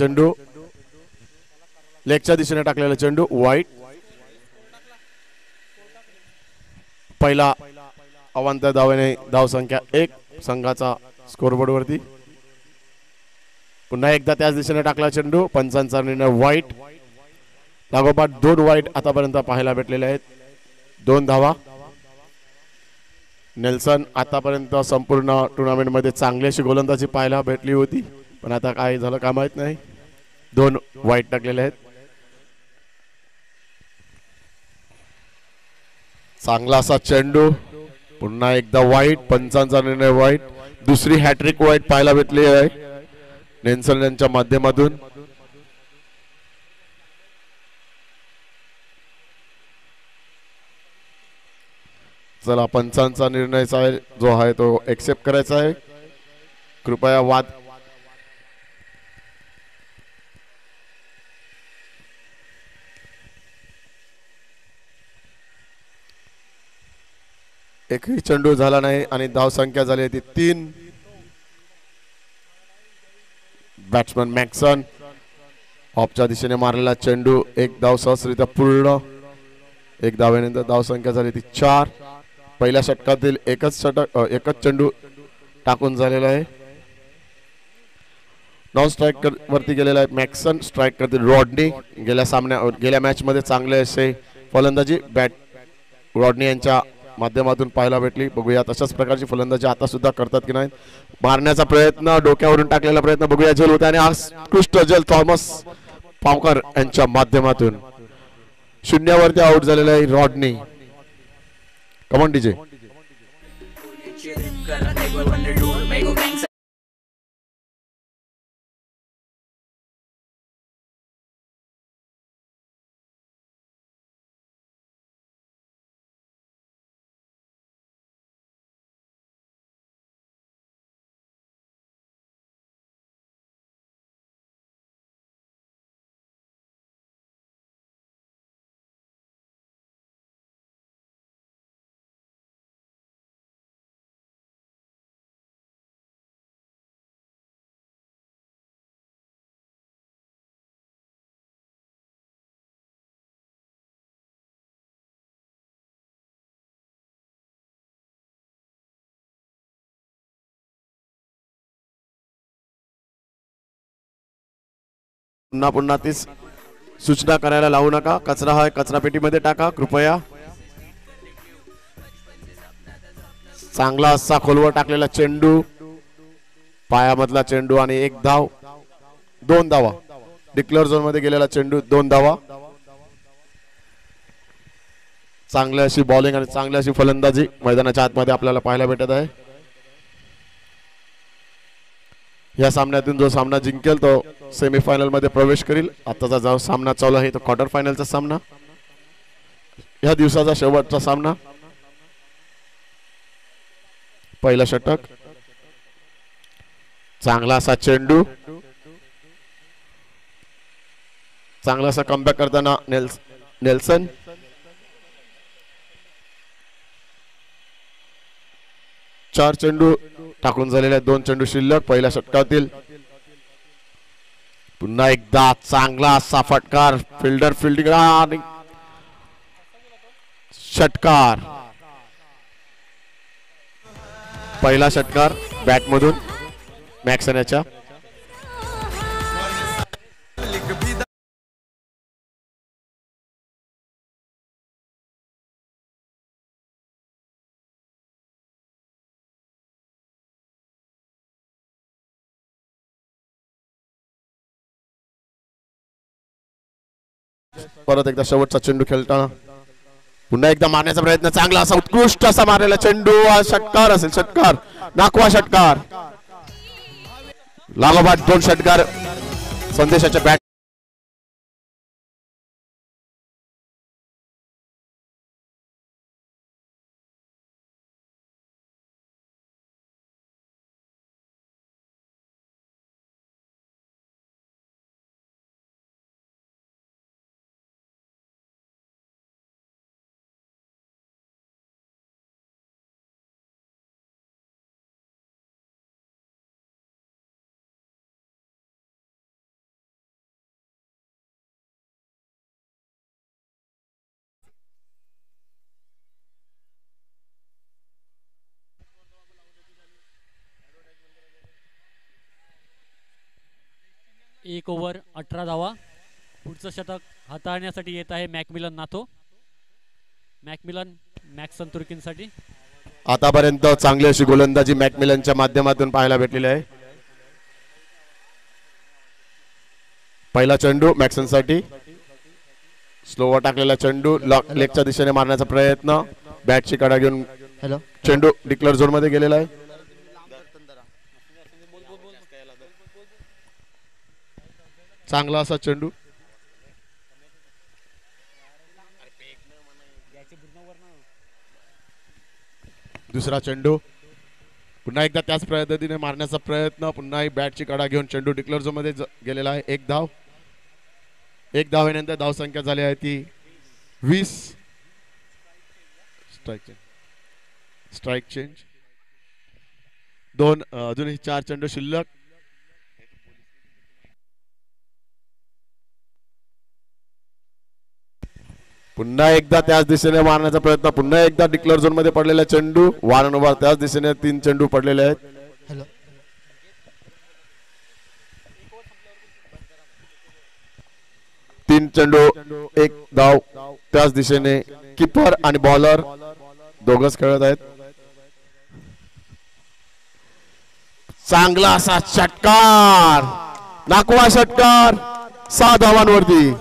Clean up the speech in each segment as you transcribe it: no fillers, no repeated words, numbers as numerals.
चेंडू लेगच्या दिशेने टाकलेला चेंडू वाईट. पहिला अवांतर धावेने धावसंख्या 1 संघाचा स्कोरबोर्ड वरती. पुन्हा एकदा त्याच दिशेने टाकला चेंडू. पंचांचा निर्णय वाईट. लागोपाठ 2 वाईट आतापर्यंत पाहायला भेटलेले आहेत. 2 धावा. नेल्सन आतापर्यंत संपूर्ण टुर्नामेंट मध्ये चांगली अशी गोलंदाजी पाहायला भेटली होती, पण आता काय झालं काय माहित नाही. 2 वाईट टाकलेले आहेत. चांगला असा चेंडू. पुन्हा एकदा वाईट. पंचांचा निर्णय वाईट. दुसरी हॅट्रिक वाईट पाहायला भेटली आहे नेल्सन यांच्या माध्यमातून. चला पंचांचा निर्णय जो आहे तो एक्सेप्ट करायचा आहे. कृपया वाद एकही चेंडू झाला नाही आणि धाव संख्या झाली ती 3. बॅट्समन मॅक्सन ऑफच्या दिशेने मारलेला चेंडू 1 धाव सहजरित्या पूर्ण. 1 धावेनंतर धाव संख्या झाली ती 4. पहिल्या षटकातील एकच चेंडू टाकून झालेला आहे. नॉन स्ट्राईक वरती गेलेला आहे मॅक्सन. स्ट्राईक करतील रॉडनी. गेल्या मॅच मध्ये चांगले असे फलंदाजी रॉडनी यांच्या माध्यमातून पाहायला भेटली. बघूया तशाच प्रकारची फलंदाजी आता सुद्धा करतात की नाही. मारण्याचा प्रयत्न, डोक्यावरून टाकलेला प्रयत्न बघूया झेल होता आणि उत्कृष्ट झेल थॉमस पावकर यांच्या माध्यमातून 0 वरती आउट झालेला आहे रॉडनी. Come on DJ. पुन्हा तीच सूचना करायला लावू नका. कचरा हा कचरा पेटीमध्ये टाका कृपया. चांगला असा खोलवर टाकलेला चेंडू. पायामधला चेंडू आणि 1 धाव. 2 धावा. डिक्लेअर झोन मध्ये गेलेला चेंडू 2 धावा. चांगली अशी बॉलिंग आणि चांगली अशी फलंदाजी मैदानाच्या आतमध्ये आपल्याला पाहायला भेटत आहे. या सामन्यातून जो सामना जिंकेल तो सेमीफायनल मध्ये प्रवेश करेल. आताचा जो सामना चालू आहे तो क्वार्टर फायनलचा सामना. या दिवसाचा शेवटचा सामना. पहिला षटक. चांगला असा चेंडू. चांगला असा कमबॅक करताना नेल्सन. चार चेंडू टाकून झालेले 2 चेंडू शिल्लक पहिल्या षटकातील. पुन्हा एकदा चांगला असा फटकार. फिल्डर फिल्डिंग आणि षटकार. पहिला षटकार बॅट मधून मॅक्सन याच्या. परत एकदा शेवटचा चेंडू खेळताना पुन्हा एकदा मारण्याचा प्रयत्न. चांगला असा उत्कृष्ट असा मारलेला चेंडू. षटकार असेल. षटकार. 9वा षटकार. लागोपाठ 2 षटकार संदेशाच्या बॅट 1 ओव्हर 18 धावा. पुढचं शतक हाताळण्यासाठी येत आहे मॅकमिलन नाथो. मॅकमिलन मॅक्सन तुर्कींसाठी. आतापर्यंत चांगली अशी गोलंदाजी मॅकमिलनच्या माध्यमातून पाहायला भेटलेली आहे. पहिला चेंडू मॅक्सन साठी. स्लोवर टाकलेला चेंडू लेगच्या दिशेने मारण्याचा प्रयत्न. बॅटची कडा घेऊन चेंडू डिक्लेअर झोन मध्ये गेलेला आहे. चांगला असा चेंडू. दुसरा चेंडू पुन्हा एकदा त्याच पद्धतीने मारण्याचा प्रयत्न. पुन्हा बॅटची कडा घेऊन चेंडू डिक्लेअर झोन मध्ये गेलेला आहे. एक धाव. एक धावेनंतर धावसंख्या झाली आहे ती 20. Strike change. दोन अजूनही 4 चेंडू शिल्लक. पुन्हा एकदा त्याच दिशेने मारण्याचा प्रयत्न. पुन्हा एकदा डिक्लेअर झोन मध्ये पडलेला चेंडू. वारंवार त्याच दिशेने 3 चेंडू पडलेले आहेत. 3 चेंडू 1 धाव त्याच दिशेने. कीपर आणि बॉलर दोघच खेळत आहेत. चांगला असा षटकार. नाकवा षटकार. 6 धावांवरती.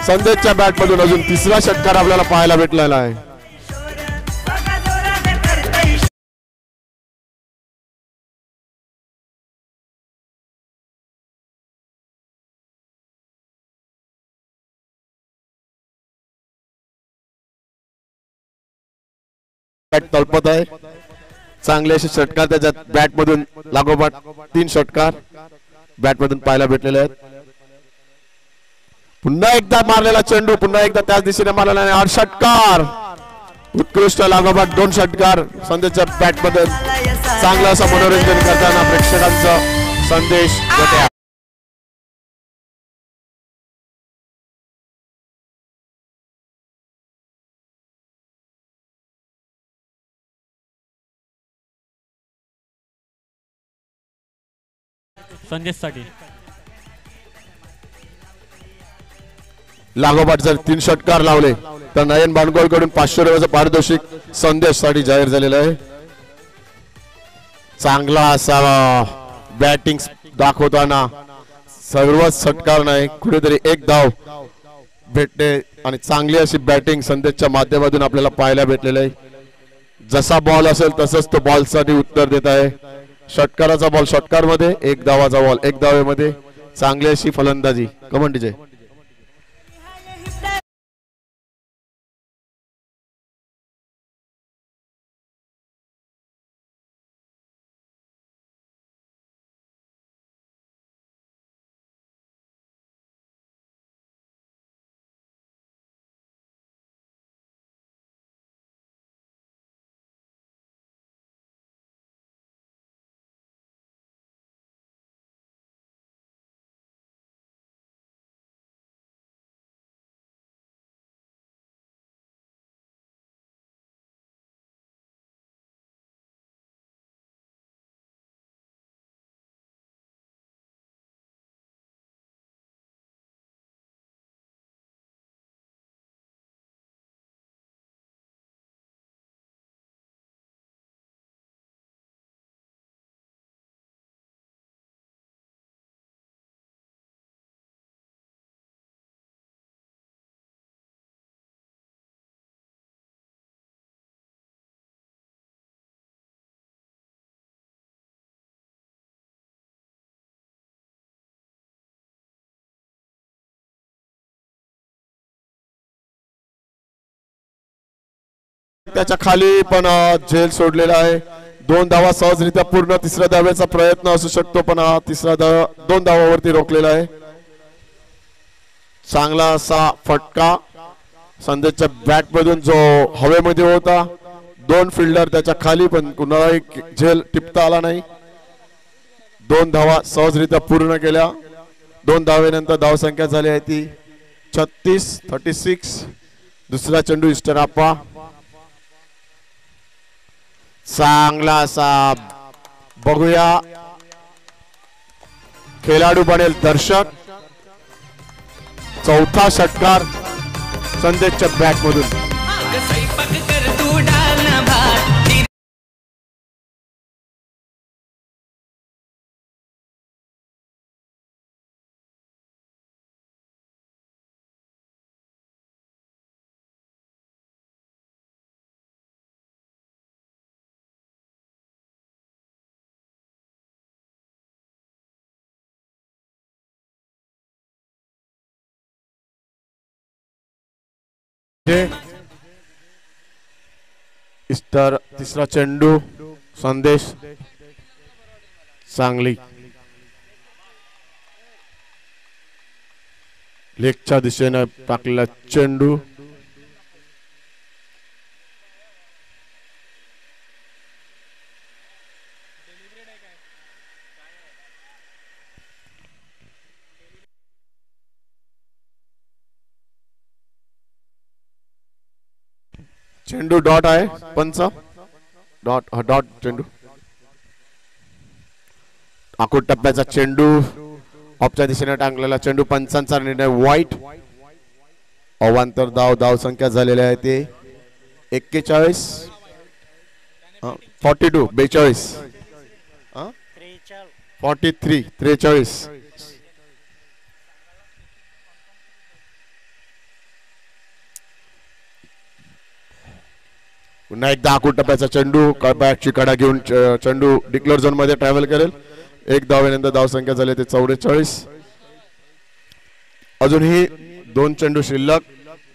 संदेशच्या बॅट मधून अजून तिसरा षटकार आपल्याला पाहायला भेटलेला आहे. बॅट तळपत आहे. चांगले असे षटकार त्याच्यात बॅट मधून लागोपाठ 3 षटकार बॅट मधून पाहायला भेटलेले आहेत. पुन्हा एकदा मारलेला चेंडू. पुन्हा एकदा त्याच दिशेने मारलेला आहे. 8 षटकार. उत्कृष्ट लागोपाठ 2 षटकार संदेशच्या बॅट मध्ये. चांगलं असं मनोरंजन करताना प्रेक्षकांचा संदेश देते. संदेशसाठी लागोपाठ जर 3 षटकार लावले तर नयन बाणगोळ कडून 500 रुपयाचं पारितोषिक संदेश साठी जाहीर झालेलं आहे. चांगला असा बॅटिंग दाखवताना सर्वच षटकार नाही कुठेतरी 1 धाव भेटते आणि चांगली अशी बॅटिंग संदेशच्या माध्यमातून आपल्याला पाहायला भेटलेलं आहे. जसा बॉल असेल तसंच तो बॉल साठी उत्तर देत आहे. षटकाराचा बॉल षटकार मध्ये. 1 धावाचा बॉल 1 धावेमध्ये. चांगली अशी फलंदाजी. कमन डीजे. त्याच्या खाली पण झेल सोडलेला आहे. 2 धावा सहजरित्या पूर्ण. तिसऱ्या धावेचा प्रयत्न असू शकतो पण तिसरा 2 धावावरती रोखलेला आहे. चांगला असा फटका संदेशच्या बॅट मधून जो हवेमध्ये होता. 2 फिल्डर त्याच्या खाली पण कुणालाही झेल टिपता आला नाही. 2 धावा सहजरित्या पूर्ण केल्या. 2 धावेनंतर धावसंख्या झाली आहे ती 36. दुसरा चेंडू इस्टराप्पा. चांगला असा बघूया खेळाडू बनेल दर्शक. चौथा षटकार संदेशच्या बॅट मधून. तिसरा चेंडू संदेश सांगली. लेगच्या दिशेने टाकलेला चेंडू चेंडू डॉट आहे. पंच डॉट चेंडू. आखूड टप्प्याचा चेंडू ऑफच्या दिशेने टाकलेला चेंडू. पंचांचा निर्णय वाईट. अवांतर धाव संख्या झालेल्या आहे ते 41 42 42 43 पुन्हा एकदा आखूड टप्प्याचा चेंडू. बॅटची कडा घेऊन चेंडू डिक्लेअर झोन मध्ये ट्रॅव्हल करेल. एक धावेनंतर धाव संख्या झाली ते 44. अजूनही 2 चेंडू शिल्लक.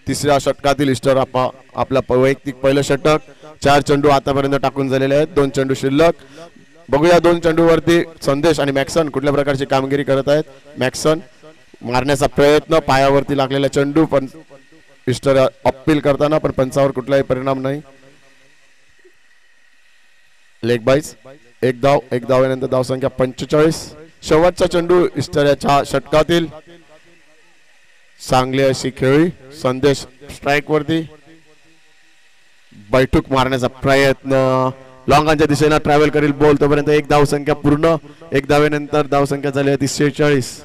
तिसऱ्या षटकातील इस्टर आपला वैयक्तिक पहिलं षटक. 4 चेंडू आतापर्यंत टाकून झालेले आहेत. 2 चेंडू शिल्लक. बघूया 2 चेंडूवरती संदेश आणि मॅक्सन कुठल्या प्रकारची कामगिरी करत आहेत. मॅक्सन मारण्याचा प्रयत्न. पायावरती लागलेला चेंडू पण इस्टर अपील करताना पण पंचावर कुठलाही परिणाम नाही. लेग बाईज. एक धावेनंतर धाव संख्या 45. शेवटचा चेंडू इस्टरच्या षटकातील. चांगली अशी खेळी. संदेश स्ट्राइक वरती. बैठूक मारण्याचा प्रयत्न. लॉंगांच्या दिशेने ट्रॅव्हल करील बॉल. तोपर्यंत एक धाव संख्या पूर्ण. एक धावेनंतर धाव संख्या झाली आहे 46.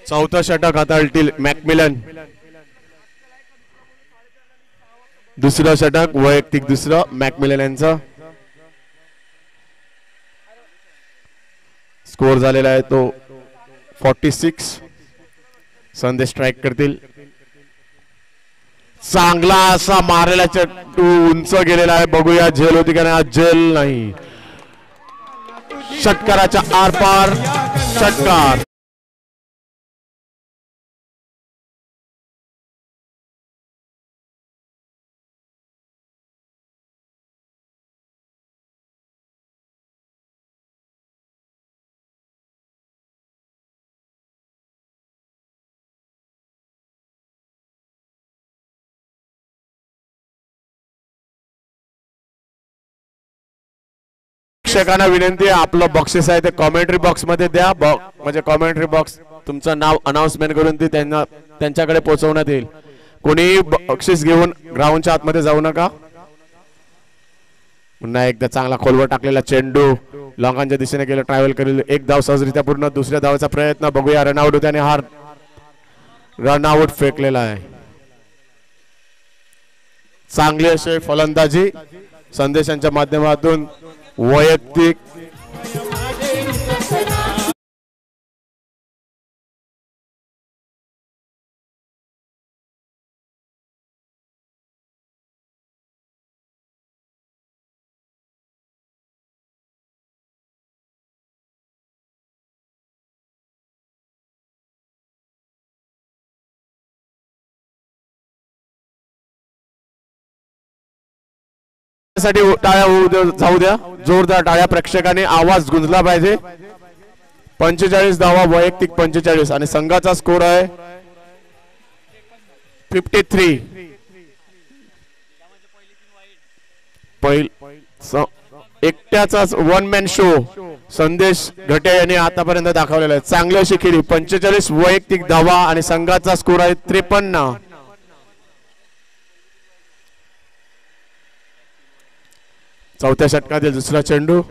चौथा षटक हाताळतील मॅकमिलन. दुसरं षटक वैयक्तिक दुसरं मॅकमिलन यांचं. स्कोर झालेला आहे तो 46. संदेश स्ट्राइक करतील. चांगला असा मारलेला चेंडू उंच गेलेला आहे. बघूया झेल होती का नाही. झेल नाही. षटकाराच्या आरपार षटकार. प्रेक्षकांना विनंती आहे आपलं बक्षीस आहे ते कॉमेंट्री बॉक्स मध्ये द्या. म्हणजे कॉमेंट्री बॉक्स तुमचं नाव अनाउन्समेंट करून ती त्यांच्याकडे पोहोचवण्यात येईल. कोणी बक्षीस घेऊन ग्राउंडच्या आतमध्ये जाऊ नका. पुन्हा एकदा चांगला खोलवर टाकलेला चेंडू लॉंगांच्या दिशेने गेला. ट्रॅव्हल करेल. एक धाव सहजरित्या पूर्ण. दुसऱ्या धावाचा प्रयत्न. बघूया रनआउट होते आणि हा रनआउट फेकलेला आहे. चांगली अशी फलंदाजी संदेशांच्या माध्यमातून वैयक्तिक साठी टाळ्या जाऊ द्या, जोरदार टाळ्या, प्रेक्षकांनी आवाज गुंजला पाहिजे. 45 धावा, वैयक्तिक 45 आणि संघाचा स्कोर आहे 53. एकट्याचाच वन मॅन शो संदेश घटे यांनी आतापर्यंत दाखवलेला आहे. चांगली अशी खेळी, 45 वैयक्तिक धावा आणि संघाचा स्कोर आहे 53. चौथ्या षटकातील दुसरा चेंडू,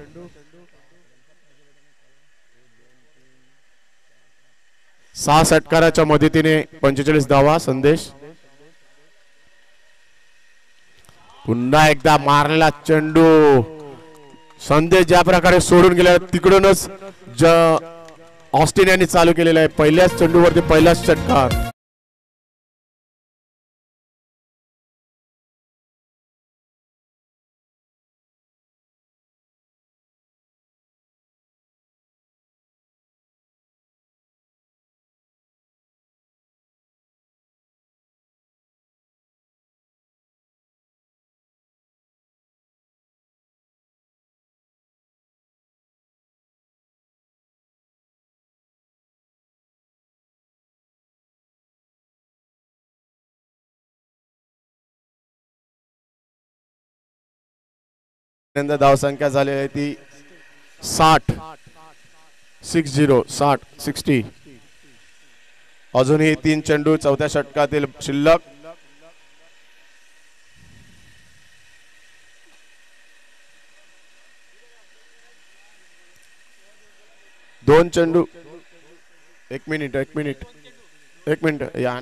6 षटकाराच्या मदतीने 45 धावा. संदेश पुन्हा एकदा मारलेला चेंडू, संदेश ज्या प्रकारे सोडून गेला तिकडूनच ऑस्टिन यांनी चालू केलेला आहे. पहिल्याच चेंडूवरती पहिलाच षटकार. धावसंख्या झाली आहे ती 60. अजूनही 3 चेंडू चौथ्या षटकातील शिल्लक. दोन चेंडू. एक मिनिट या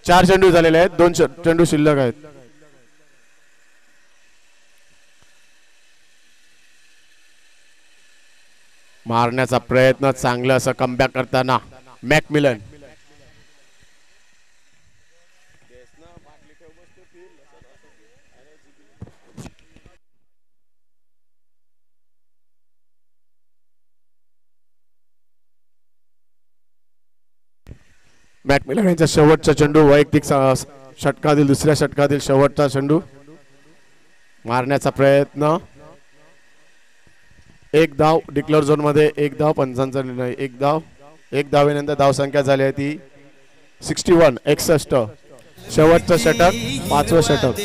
4 चेंडू झालेले आहेत, 2 चेंडू शिल्लक आहेत. मारण्याचा प्रयत्न, चांगलं असं कमबॅक करताना मॅकमिलन. मॅकमिलन यांचा शेवटचा चेंडू, वैयक्तिक षटकातील दुसऱ्या षटकातील शेवटचा चेंडू. मारण्याचा प्रयत्न, 1 धाव. डिक्लेअर झोन मध्ये 1 धाव, पंचांचा निर्णय 1 धाव. 1 धावेनंतर धावसंख्या झाली आहे ती 61. शेवटचं षटक, 5वं षटक.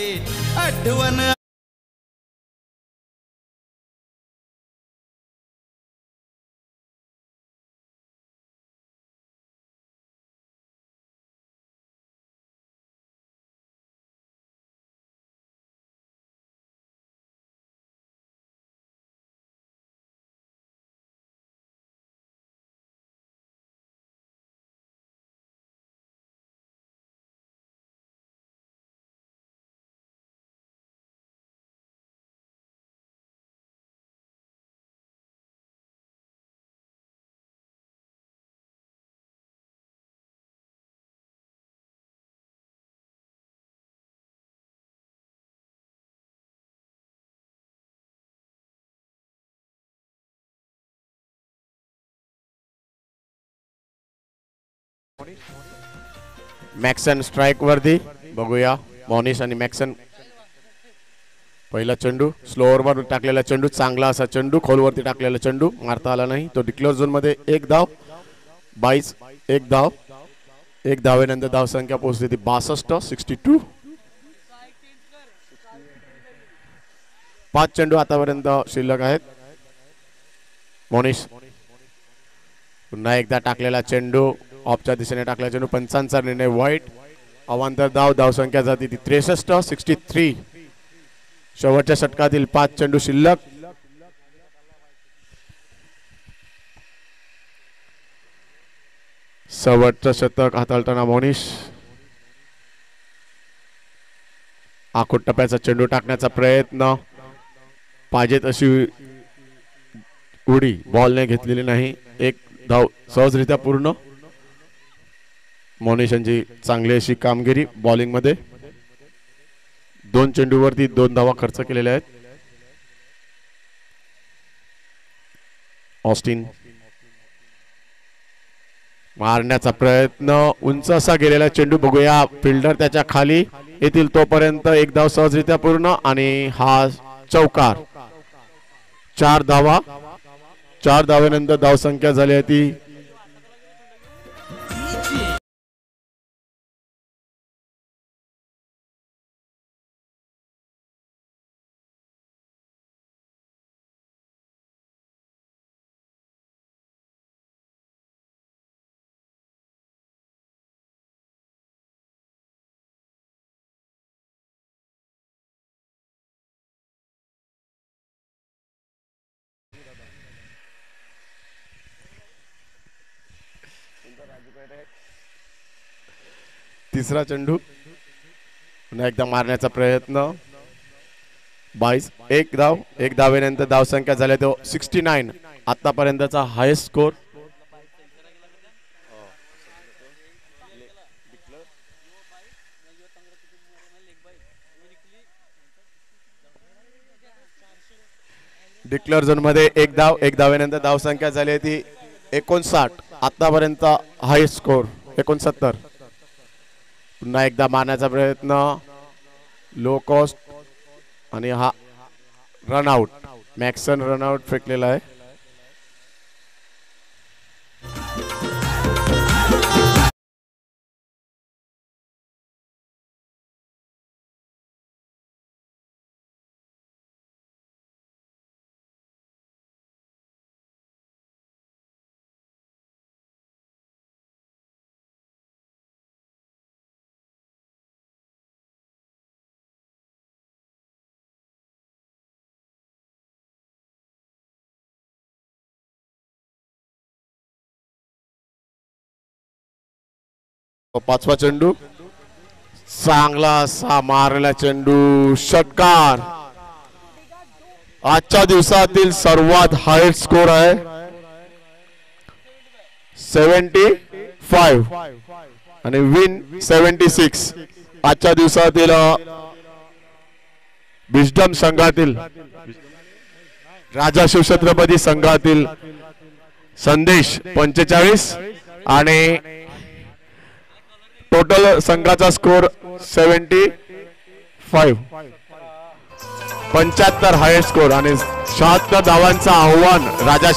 मॅक्सन स्ट्राइक वरती. बघूया मॉनिश आणि मॅक्सन. पहिला चेंडू स्लोअर वर टाकलेला चेंडू, चांगला असा चेंडू, खोलवरती टाकलेला चेंडू, मारता आला नाही तो. डिक्लेअर झोन मध्ये 1 धाव. 22. 1 धाव. 1 धावेनंतर धावसंख्या पोहोचली ती 62. 5 चेंडू आतापर्यंत शिल्लक आहेत. मॉनिश पुन्हा एकदा टाकलेला चेंडू, ऑफच्या दिशेने टाकलेला चेंडू, पंचांचा निर्णय वाईट. अवांतर धाव. धावसंख्या जाती ती 63. शेवटच्या षटकातील 5 चेंडू शिल्लक. शेवटचं षटक हाताळताना मॉनिश. आखूड टप्प्याचा चेंडू टाकण्याचा प्रयत्न, पाहिजे तशी उडी बॉलने घेतलेली नाही. 1 धाव सहजरित्या पूर्ण. मॉनिश यांची चांगली अशी कामगिरी बॉलिंग मध्ये. 2 चेंडूवरती 2 धावा खर्च केलेल्या आहेत. ऑस्टिन मारण्याचा प्रयत्न, उंच असा गेलेला चेंडू. बघूया फिल्डर त्याच्या खाली येतील तोपर्यंत एक धाव सहजरित्या पूर्ण आणि हा चौकार. 4 धावा. 4 धावेनंतर धावसंख्या झाली आहे ती तिसरा चेंडू. पुन्हा एकदा मारण्याचा प्रयत्न. 22. एक धाव. एक धावेनंतर धावसंख्या झाल्या तो 69. आतापर्यंतचा हायेस्ट स्कोर. डिक्लेअर झोन मध्ये एक धाव. एक धावेनंतर धावसंख्या झाली ती 59. आतापर्यंत हायेस्ट स्कोर 69. पुन्हा एकदा मारण्याचा प्रयत्न. लो कॉस्ट आणि हा रनआउट. मॅक्सन रनआउट फेकलेला आहे. पाचवा चेंडू. चांगला असा मारला चेंडू. षटकार. आजच्या दिवसातील सर्वात हायेस्ट स्कोर आहे 75 आणि विन 76. आजच्या दिवसातील विजडम संघातील राजा शिवछत्रपती संघातील संदेश 45 आणि टोटल संघाचा स्कोर 75. 75 हायेस्ट स्कोर आणि 76 धावांचा आव्हान राजा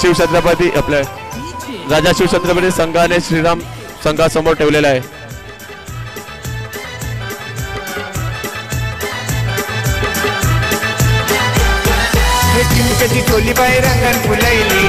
शिवछत्रपती संघाने श्रीराम संघासमोर ठेवलेला आहे. रंगन फुलैली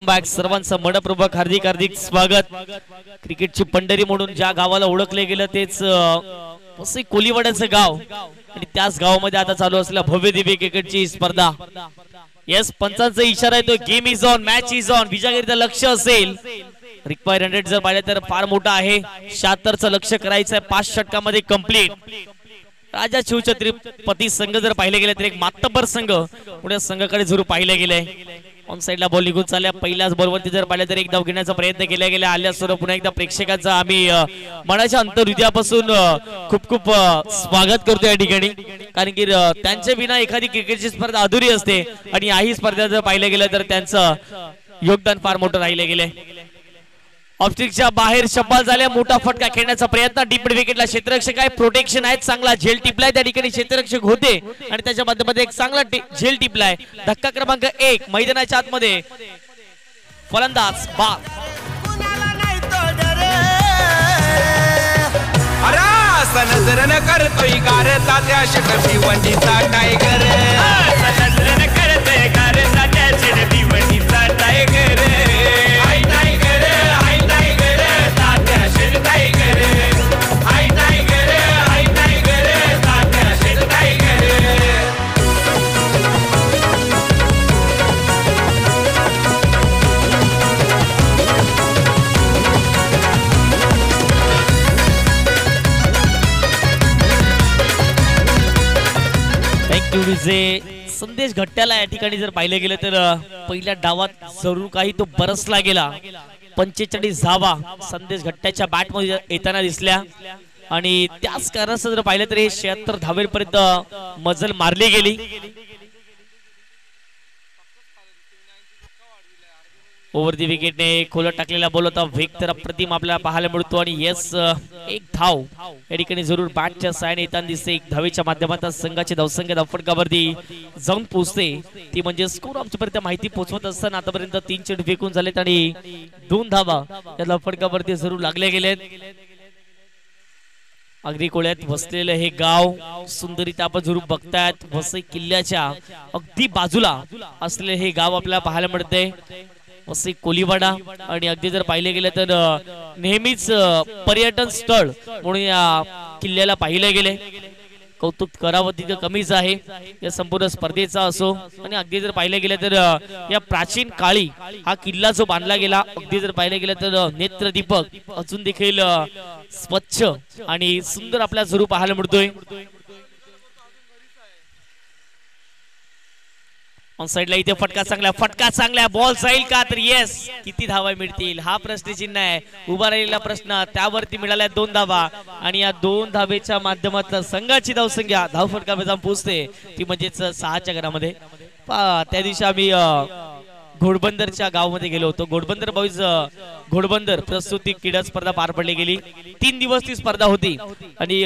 बॅक सर्वांचं मनपूर्वक हार्दिक हार्दिक स्वागत. क्रिकेटची पंढरी म्हणून ज्या गावाला ओळखले गेलं तेच वसई कोलीवाड्याचं गाव आणि त्याच गावामध्ये आता चालू असलेल्या भव्य दिव्य क्रिकेटची स्पर्धा. येस, पंचांचा इशारा आहे तो game is on, match is on. विजयागिरीचं लक्ष असेल, रिक्वायर 100 जर पाहिलं तर फार मोठा आहे. 76चं लक्ष करायचं आहे 5 षटकामध्ये कंप्लीट. राजा शिवछत्रपती संघ जर पाहिले गेले तर एक मातब्बर संघ पुढे संघाकडे जरूर पाहिले गेले. ऑन साइडला बॉल निघून चालल्या. पहिल्याच बॉलवरती जर पाहिलं तर एक धाव घेण्याचा प्रयत्न केला गेला. आल्यासोबत पुन्हा एकदा प्रेक्षकांचा आम्ही मनाच्या अंतर्हृदयापासून खूप खूप स्वागत करतो या ठिकाणी, कारण की त्यांच्या विना एखादी क्रिकेटची स्पर्धा अधुरी असते आणि याही स्पर्धा जर पाहिलं गेलं तर त्यांचं योगदान फार मोठं राहिले गेले. ऑफस्टिकच्या बाहेर शब्बाल झाल्या. मोठा फटका खेळण्याचा प्रयत्न. डीप मिड विकेटला क्षेत्ररक्षक आहे, प्रोटेक्शन आहे, चांगला झेल टिपलाय त्या ठिकाणी क्षेत्ररक्षक होते आणि त्याच्या माध्यमातून एक चांगला झेल टिपलाय. धक्का क्रमांक 1 मैदानाच्या आतमध्ये फलंदाज बाद. नजर न करतोय गारता त्या भिवंडीचा टायगर. नजर न करतोय गारता त्या भिवंडीचा टायगर. हाय टायगर, हाय टायगर, तात्या शेर टायगर. हाय टायगर, हाय टायगर, तात्या शेर टायगर. संदेश घट्ट्याला या ठिकाणी जर पाहिलं गेलं तर पहिल्या डावात जरूर काही तो बरसला गेला. 45 धावा संदेश घट्ट्याच्या बॅट मध्ये येताना दिसल्या आणि त्याच कारणास्तव जर पाहिलं तर हे 76 धावेपर्यंत मजल मारली गेली. ओव्हर दी विकेटने खोलत टाकलेला बॉल होता. वेग तर अप्रतिम आपल्याला पाहायला मिळतो आणि येस, एक धाव या ठिकाणी जरूर बॅटच्या सायने येताना दिसते. एक धावेच्या माध्यमातून संघाची धावसंख्या धावफटकावरती जाऊन पोहोचते. ती म्हणजे स्कोर आमच्यापर्यंत माहिती पोहोचवत असताना आतापर्यंत 3 चेंडू फेकून झालेत आणि 2 धावा या धावफटकावरती जरूर लागले गेलेत. अगदी कोळ्यात वसलेलं हे गाव सुंदरीत आपण जरूर बघतायत. वसई किल्ल्याच्या अगदी बाजूला असलेले हे गाव आपल्याला पाहायला मिळते. वसई कोलीवाडा आणि अगदी जर पाहिले गेले तर नेहमीच पर्यटन स्थळ म्हणून या किल्ल्याला पाहिले गेले. कौतुक करावं तिथं कमीच आहे या संपूर्ण स्पर्धेचा असो. आणि अगदी जर पाहिले गेले तर या प्राचीन काळी हा किल्ला जो बांधला गेला, अगदी जर पाहिले गेले तर नेत्रदीपक अजून देखील स्वच्छ आणि सुंदर आपल्याला जरूर पाहायला मिळतोय. ऑन साइडला इथे फटका चांगला बॉल जाईल का तर येस. किती धावा मिळतील हा प्रश्नचिन्ह आहे. उभा राहिलेला प्रश्न, त्यावरती मिळाल्या 2 धावा आणि या 2 धावेच्या माध्यमातून संघाची धावसंख्या धावफटकावर जाऊन पोहोचते ती म्हणजेच 6च्या घरामध्ये. त्या दिवशी आम्ही घोडबंदरच्या गावामध्ये गेलो होतो. घोडबंदर बॉईज घोडबंदर प्रस्तुती क्रीडा स्पर्धा पार पडली गेली. 3 दिवस ती स्पर्धा होती आणि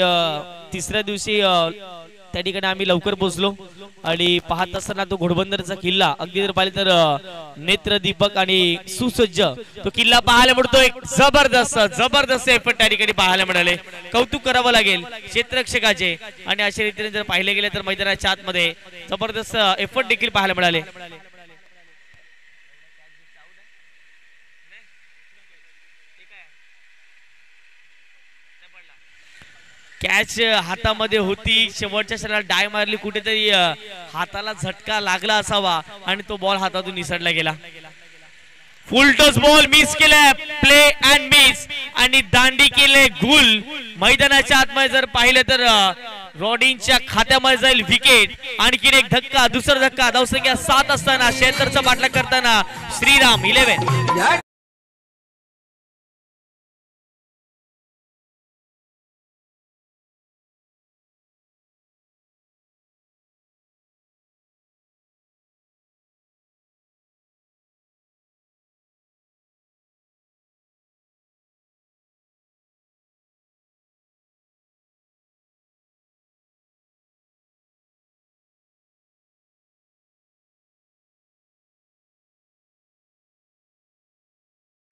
तिसऱ्या दिवशी त्या ठिकाणी आम्ही लवकर पोहोचलो आणि पाहत असताना तो घोडबंदरचा किल्ला अगदी जर पाहिले तर नेत्रदीपक आणि सुसज्ज तो किल्ला पाहायला मिळतोय. जबरदस्त एफर्ट त्या ठिकाणी पाहायला मिळाले. कौतुक करावं लागेल क्षेत्ररक्षकाचे आणि अशा रीतीने जर पाहिले गेले तर मैदानाच्या आतमध्ये जबरदस्त एफर्ट देखील पाहायला मिळाले. कॅच हातामध्ये होती, शेवटच्या क्षणाला डाय मारली, कुठेतरी हाताला झटका लागला असावा आणि तो बॉल हातातून निसटला गेला. फुल टॉस बॉल मिस केलाय, प्ले अँड मिस आणि दांडी केले गुल. मैदानाच्या आतमध्ये जर पाहिलं तर रॉडिनच्या खात्यामध्ये जाईल विकेट. आणखीन एक धक्का, दुसरा धक्का. धावसंख्या 7 असताना 76चा पाठलाग करताना श्रीराम 11.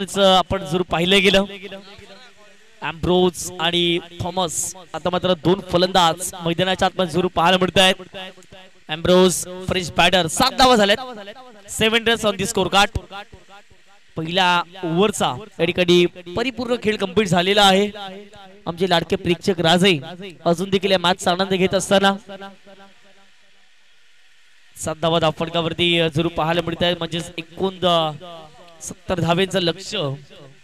आपण जर पाहिलं गेलं अँब्रोज आणि थॉमस, आता मात्र 2 फलंदाज मैदानाच्या आतमध्ये जरूर पाहायला मिळत आहेत. अँब्रोज फ्रेश बॅटर, 7 धावा झाल्यात, 7 runs on the score card. पहिल्या ओव्हरचा या ठिकाणी परिपूर्ण खेळ कंप्लीट झालेला आहे. आमचे लाडके प्रेक्षक राजे अजून देखील या मॅचचा आनंद घेत असताना 7 धावा धावफटकावरती जरूर पाहायला मिळत आहे. म्हणजेच 69 धावेचं लक्ष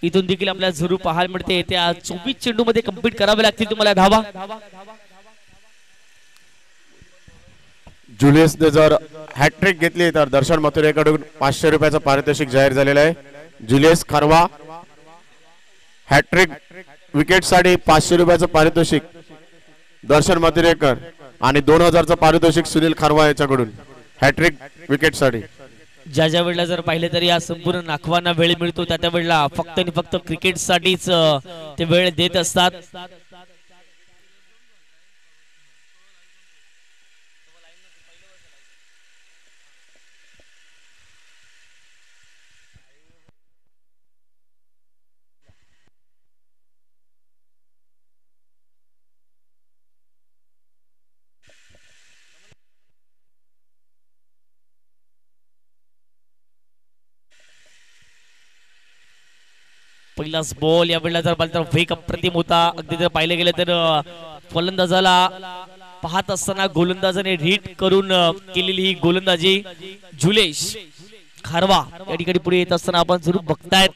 इथून देखील आपल्याला जरूर पाहायला मिळते. त्या 24 चेंडू मध्ये कंप्लीट करावे लागतील तुम्हाला धावा. जुलियसने जर हॅट्रिक घेतली तर दर्शन मथुरेकडून 500 रुपयाचं पारितोषिक जाहीर झालेलं आहे. जुलियस खारवा हॅट्रिक विकेटसाठी 500 रुपयाचं पारितोषिक दर्शन मथुरेकर आणि 2000चं पारितोषिक सुनील खारवा याच्याकडून हॅट्रिक विकेटसाठी. ज्या ज्या वेळेला जर पाहिले तरी या संपूर्ण नाखवांना वेळ मिळतो त्या वेळेला फक्त आणि फक्त क्रिकेटसाठीच ते वेळ देत असतात. पहिलाच बॉल या वेळेला जर पाहिलं तर वेग अप्रतिम होता. अगदी जर पाहिलं गेलं तर फलंदाजाला पाहत असताना गोलंदाजाने रीड करून केलेली ही गोलंदाजी जुलेश खारवा या ठिकाणी पुढे येत असताना आपण जरूर बघतायत.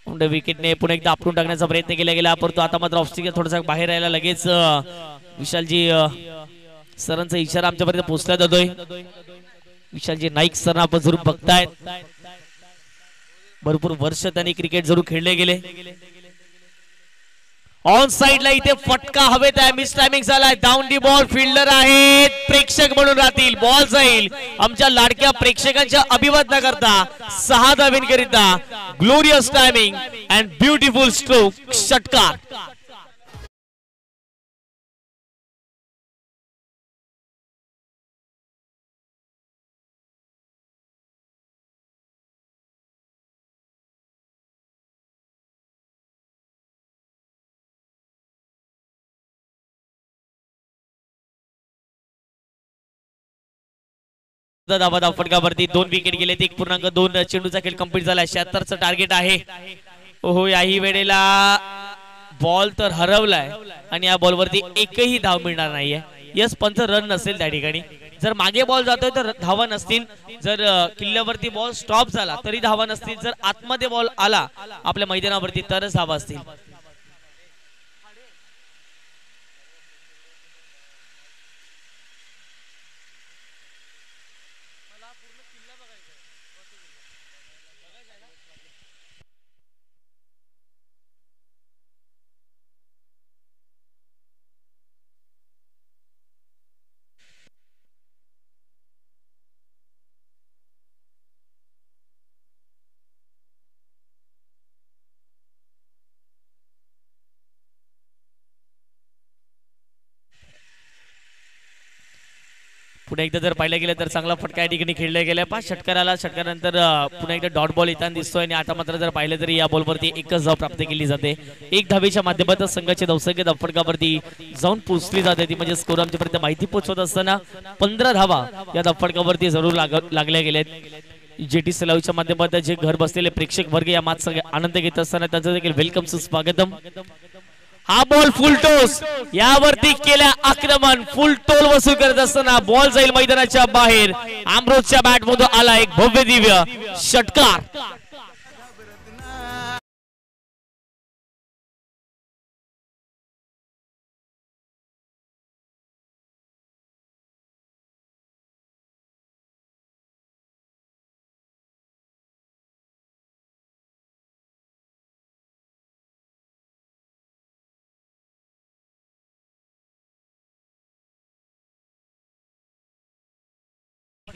विकेटने पुन्हा एकदा आपटून टाकण्याचा प्रयत्न केला गेला, परंतु आता मात्र ऑफस्टिक थोडासा बाहेर यायला लगेच विशालजी सरांचा इशारा आमच्यापर्यंत पोहोचला जातोय. विशालजी नाईक सर आपण जरूर बघतायत. भरपूर वर्ष त्यांनी क्रिकेट जरूर खेळले गेले. ऑन साइडला इथे फटका हवेत आहे. मिस टायमिंग झालाय. डाऊन दी बॉल फिल्डर आहेत, प्रेक्षक म्हणून राहतील. बॉल जाईल आमच्या लाडक्या प्रेक्षकांच्या अभिवादना करता 6 धावेंकरिता. Glorious timing and beautiful stroke. षटकार. धावा फटकावरती 2 विकेट गेले. 1.2 चेंडूचा खेळ कंप्लीट झाला. 76चं टार्गेट आहे. ओहो, याही वेळेला बॉल तर हरवलाय आणि या बॉलवरती एकही धाव मिळणार नाहीये. यस पंच रन नसेल त्या ठिकाणी. जर मागे बॉल जातोय तर धावा नसतील. जर किल्ल्यावरती बॉल स्टॉप झाला तरी धावा नसतील. जर आतमध्ये बॉल आला आपल्या मैदानावरती तरच धावा असतील. पुन्हा एकदा जर पाहिलं गेलं तर चांगला फटका या ठिकाणी खेळला गेला. 5 षटकाराला. षटकारानंतर पुन्हा एकदा डॉट बॉल येताना दिसतोय आणि आता मात्र जर पाहिलं तरी या बॉलवरती एकच धाव प्राप्त केली जाते. 1 धावेच्या माध्यमातून संघाच्या धावसंख्या धावफटकावरती जाऊन पोहोचली जाते. ती म्हणजे स्कोर आमच्यापर्यंत माहिती पोहोचवत असताना 15 धावा या धावफटकावरती जरूर लागल्या गेल्यात. जेटी सलावीच्या माध्यमातून जे घर बसलेले प्रेक्षक वर्ग या मॅच आनंद घेत असताना त्यांचं देखील वेलकम स्वागतम. हा बॉल फुल टॉस यावरती केल्या आक्रमण. फुल टोल वसूल करत असताना बॉल जाईल मैदानाच्या बाहेर. अमृतच्या बॅट मधून आला एक भव्य दिव्य षटकार.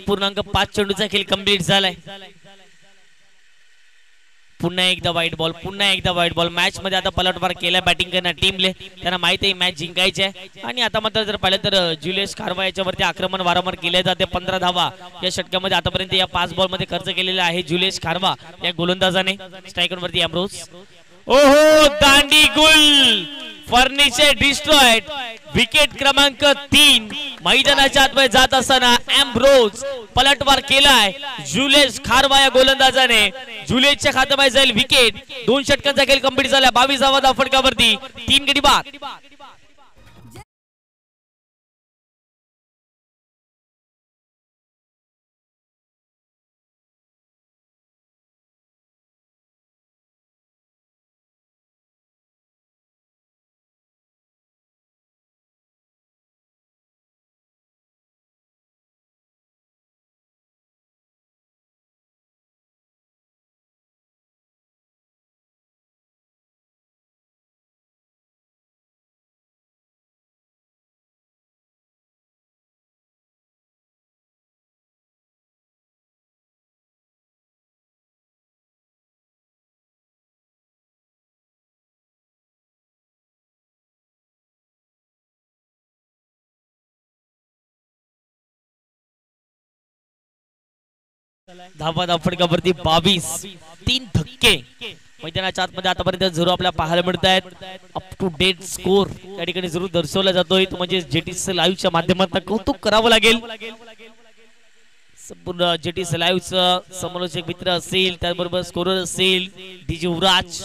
पूर्णांक 5 चेंडूचा खेळ कंप्लीट झालाय. पुन्हा एकदा वाईट बॉल. पुन्हा एकदा वाईट बॉल. मॅच मध्ये आता पलटवार केला बॅटिंग करणार टीमले. त्यांना माहिती आहे मॅच जिंकायची आहे. आणि आता मात्र जर पाहिलं तर जुलियस खारवा याच्यावरती आक्रमण वारंवार केले जाते. 15 धावा या षटकामध्ये आतापर्यंत या 5 बॉल मध्ये खर्च केलेला आहे जुलियस खारवा या गोलंदाजाने. स्ट्रायकर वरती अमरोज. ओहो, दांडी गुल. Furniture destroyed. विकेट क्रमांक 3 मैदानाच्या आतमध्ये जात असताना एम्ब्रोज पलटवार केलाय जुलेश खारवा या गोलंदाजाने. जुलेशच्या खात्यामध्ये जाईल विकेट. 2 षटकांचा खेळ कंप्लीट झाला. 22 धावा फटकावरती 3 गडी बाद. धावा फटकावरती 22. 3 धक्के मैदानाच्या आतमध्ये आतापर्यंत जरूर आपल्याला पाहायला मिळत आहेत. अप टू डेट स्कोर या ठिकाणी जरूर दर्शवला जातोय. तो म्हणजे जेटीसी लाईव्हच्या माध्यमातून कौतुक करावं लागेल. संपूर्ण जेटीसी लाईव्हचं समालोचक मित्र असेल, त्याचबरोबर स्कोरर असेल डीजे युवराज.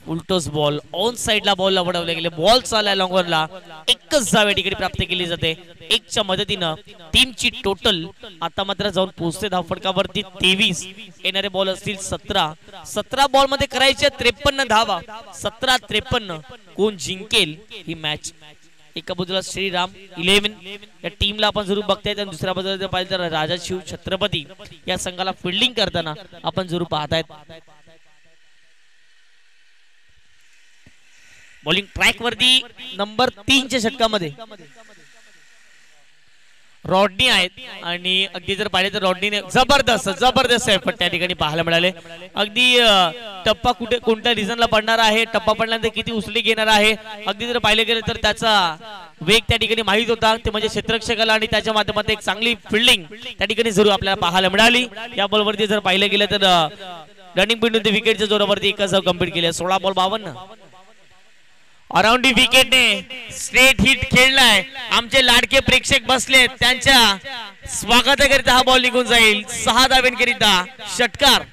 उलटोस बॉल ऑन साइडला बॉलला वळवले गेले. बॉल चालला लॉंगरला. एकच धाव या ठिकाणी प्राप्त केली जाते. 1च्या मदतीनं टीमची टोटल आता मात्र जाऊन पोहोचते धाव फटकावरती 23. येणारे बॉल असतील 17. 17 बॉल मध्ये करायचे 53 धावा. 17-53. कोण जिंकेल ही मॅच? एका बाजूला श्रीराम 11 या टीमला आपण जरूर बघतायत आणि दुसऱ्या बाजूला जर पाहिलं तर राजा शिव छत्रपती या संघाला फिल्डिंग करताना आपण जरूर पाहतायत. बॉलिंग ट्रॅक वरती नंबर 3च्या षटकामध्ये रॉडनी आहेत आणि अगदी जर पाहिले तर रॉडनीने जबरदस्त एफर्ट त्या ठिकाणी पाहायला मिळाले. अगदी टप्पा कुठे कोणत्या रिझनला पडणार आहे, टप्पा पडल्यानंतर किती उसळी घेणार आहे, अगदी जर पाहिले गेले तर त्याचा वेग त्या ठिकाणी माहित होता. ते म्हणजे क्षेत्ररक्षकाला आणि त्याच्या माध्यमातून एक चांगली फिल्डिंग त्या ठिकाणी जरूर आपल्याला पाहायला मिळाली. या बॉलवरती जर पाहिलं गेलं तर रनिंग बिंडून विकेटच्या जोरावरती एकच धाव कंप्लीट केली. 16 बॉल 52. अराउंड विकेटने स्ट्रेट हिट खेळलाय. आमचे लाडके प्रेक्षक बसलेत, त्यांच्या स्वागताकरिता हा बॉल निघून जाईल. 6 धावांकरिता षटकार.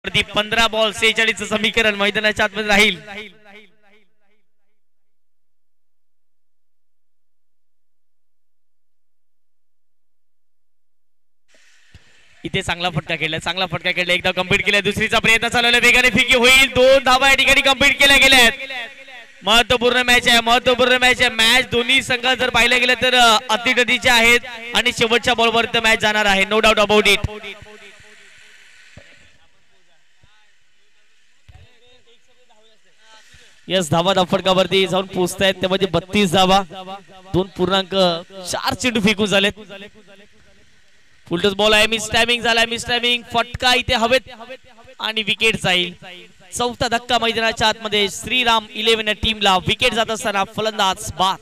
वरती 15 बॉल 46 समीकरण मैदानाच्या आतमध्ये राहील. इथे चांगला फटका खेळला, एकदा कंप्लीट केला. दुसरीचा प्रयत्न चालवला, वेगाने फिकी होईल. 2 धावा या ठिकाणी कंप्लीट केल्या गेल्यात. महत्वपूर्ण मॅच आहे. मॅच दोन्ही संघ जर पाहिलं गेलं तर अतिटतीचे आहेत आणि शेवटच्या बॉलवर मॅच जाणार आहे. No doubt about it. Yes, धावा फटकावरती जाऊन पोहोचतायत. त्यामध्ये 32 धावा. 2.4 चेंडू फेकून झालेत. फुलटॉस बॉल आहे. मिस टायमिंग फटका इथे हवेत आणि विकेट जाईल. 4था धक्का मैदानाच्या आतमध्ये. श्रीराम 11 या टीमला विकेट जात असताना फलंदाज बाद.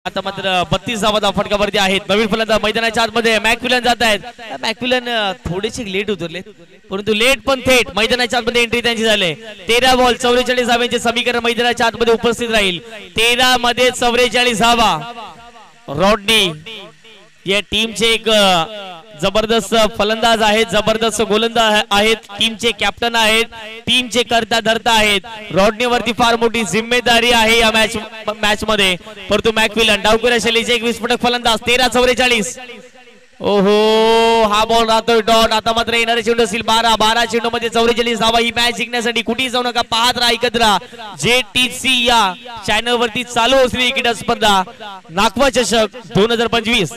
आता मात्र 32 धावा फटकावरती आहेत. नवीन फलंदाज मैदानाच्या आतमध्ये मॅक्विलन जात आहेत. मॅक्विलन थोडेसे लेट उतरले, परंतु लेट पण थेट मैदानाच्या आतमध्ये एंट्री त्यांची झाली. 13 बॉल 44 धावांचे समीकरण मैदानाच्या आतमध्ये उपस्थित राहील. 13 मध्ये 44 धावा. रॉडनी या टीमचे एक जबरदस्त फलंदाज आहेत, जबरदस्त गोलंदाज आहेत, टीमचे कॅप्टन आहेत, टीमचे करता धरता आहेत. रॉडनी वरती फार मोठी जिम्मेदारी आहे या मॅच मध्ये. परंतु मॅकमिलन डावखुऱ्या शैलीचे 21 फटक फलंदाज 13-44. ओहो, हा बॉल राहतोय डॉट. आता मात्र येणारे चेंडू असतील 12 चेंडू मध्ये 44 धावा. ही मॅच जिंकण्यासाठी कुठेही जाऊ नका, पाहत राहा, ऐकत राहा. JTC या चॅनल वरती चालू असलेली क्रीडा स्पर्धा नागवा चषक 2025.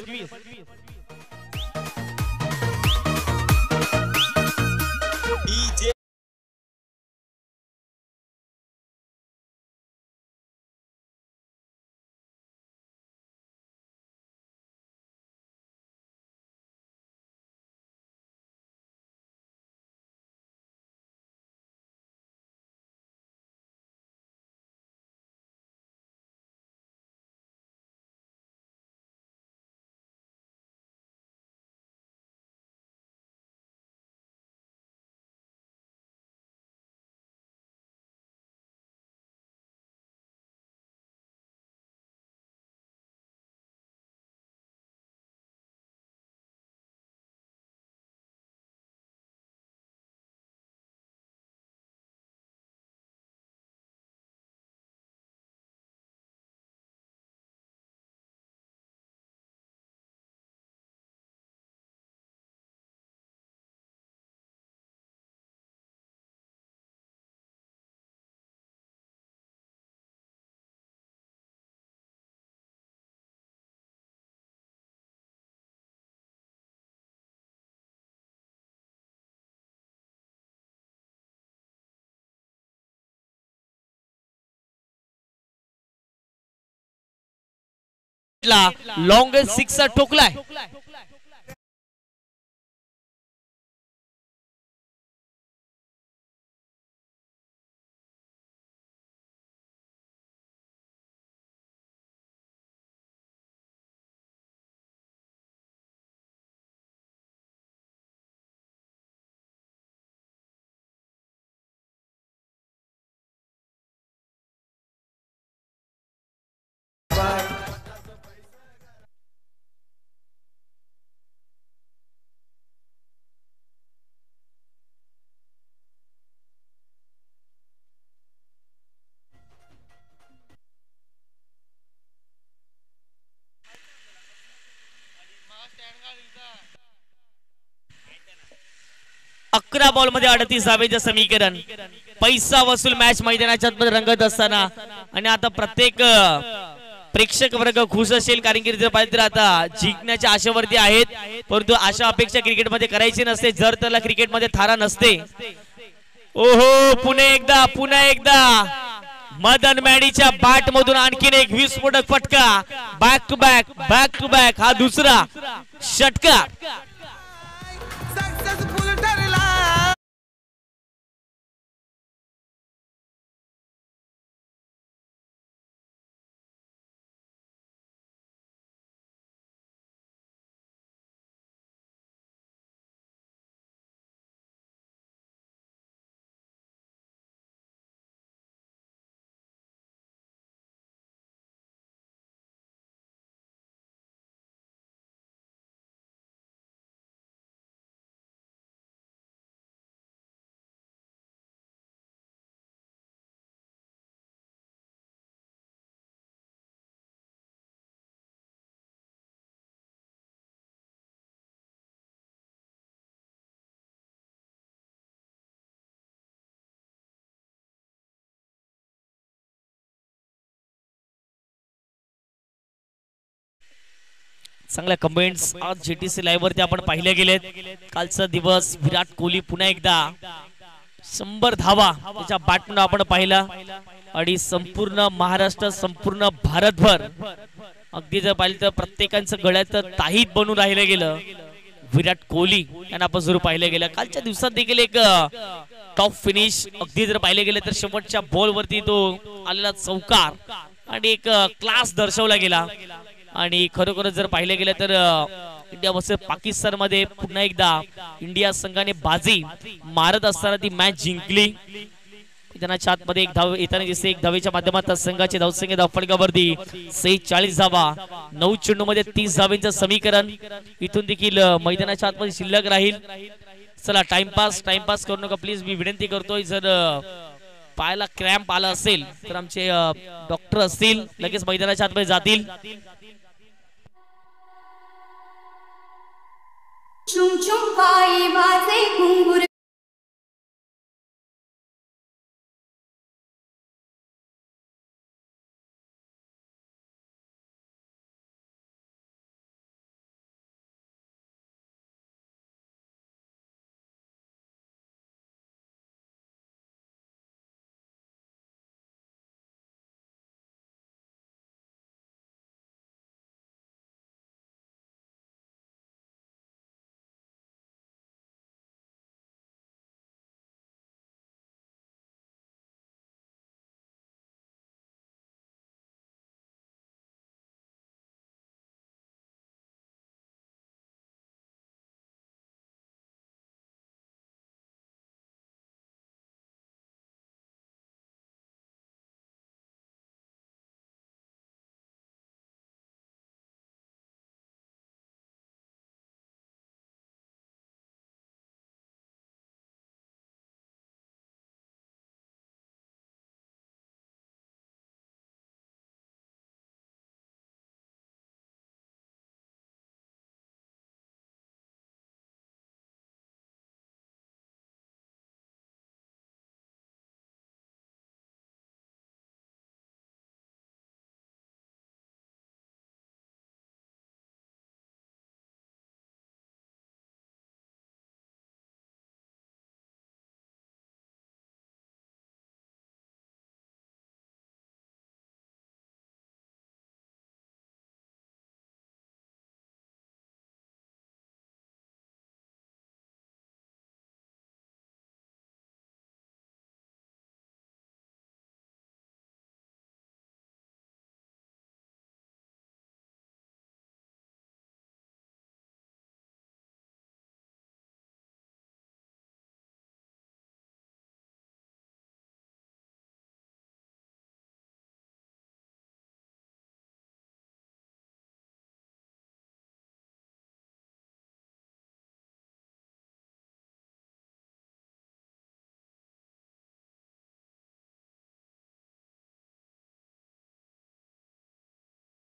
लॉंगेस्ट सिक्स ठोकलाय. अकरा बॉल मध्ये 38 धावेचं समीकरण. पैसा वसूल मॅच मैदानाच्या रंगत असताना आणि आता प्रत्येक प्रेक्षक वर्ग खुश असेल, कारण की जर पाहिजे तर आता जिंकण्याच्या आशेवरती आहेत. परंतु अशा अपेक्षा क्रिकेटमध्ये करायची नसते जर त्याला क्रिकेटमध्ये थारा नसते. ओहो, पुन्हा एकदा मदन मॅडीच्या बॅट मधून आणखीन एक 20 फटक फटका. बॅक टू बॅक हा दुसरा षटकार. चांगल्या कमेंट्स आज JTC लाईव्ह वरती आपण पाहिले गेलेत. कालचा दिवस विराट कोहली पुन्हा एकदा 100 धावा त्याच्या बॅटमन आपण पाहिला आणि संपूर्ण महाराष्ट्र संपूर्ण भारतभर अगदी जर पाहिलं तर प्रत्येकाचं गळ्यात ताहीत बनून राहिलं गेलं. विराट कोहली यांना आपण जरूर पाहिलं गेलं. कालच्या दिवसात देखील एक टॉप फिनिश अगदी जर पाहिले गेले तर शेवटच्या बॉल वरती तो आलेला चौकार आणि एक क्लास दर्शवला गेला. आणि खरोखरच जर पाहिले गेलं तर इंडिया वर्सेस पाकिस्तान मध्ये पुन्हा एकदा इंडिया संघाने बाजी मारत असताना ती मॅच जिंकली. मैदानाच्या आतमध्ये एक धाव येताना दिसते. एक धावेच्या माध्यमातून संघाचे धावसंख्या धावफलकावरती 46 धावा. 9 चेंडूमध्ये 30 धावांचं समीकरण इथून देखील मैदानाच्या आतमध्ये शिल्लक राहील. चला टाइमपास करू नका प्लीज, मी विनंती करतोय. जर पायाला क्रॅम्प आला असेल तर आमचे डॉक्टर असतील लगेच मैदानाच्या आतमध्ये जातील. चुम चुम पायी वाजे घुंगुर